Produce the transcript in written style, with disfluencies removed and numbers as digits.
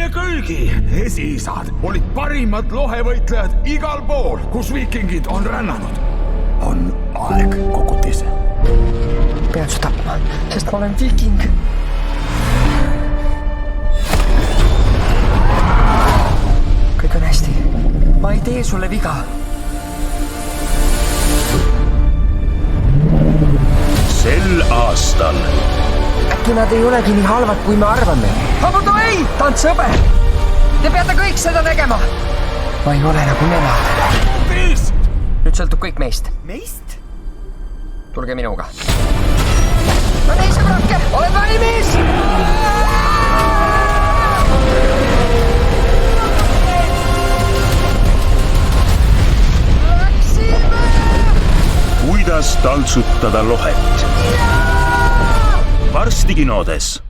Meie kõigi esiisad olid parimad lohevõitlejad igal pool, kus viikingid on rännanud. On aeg, Kokutis. Pead su tapma, sest ma olen viiking. Kõik on hästi. Ma ei tee sulle viga. Sel aastal Äkki nad ei olegi nii halvad, kui me arvame. Habudu ei! Ta on sõber! Te peate kõik seda tegema! Ma ei ole nagu nemad. Kokutis! Nüüd sõltub kõik meist. Meist? Tulge minuga. No nii, sõbrake! Oled valmis? kuidas tantsutada lohet. Varsti kinodes.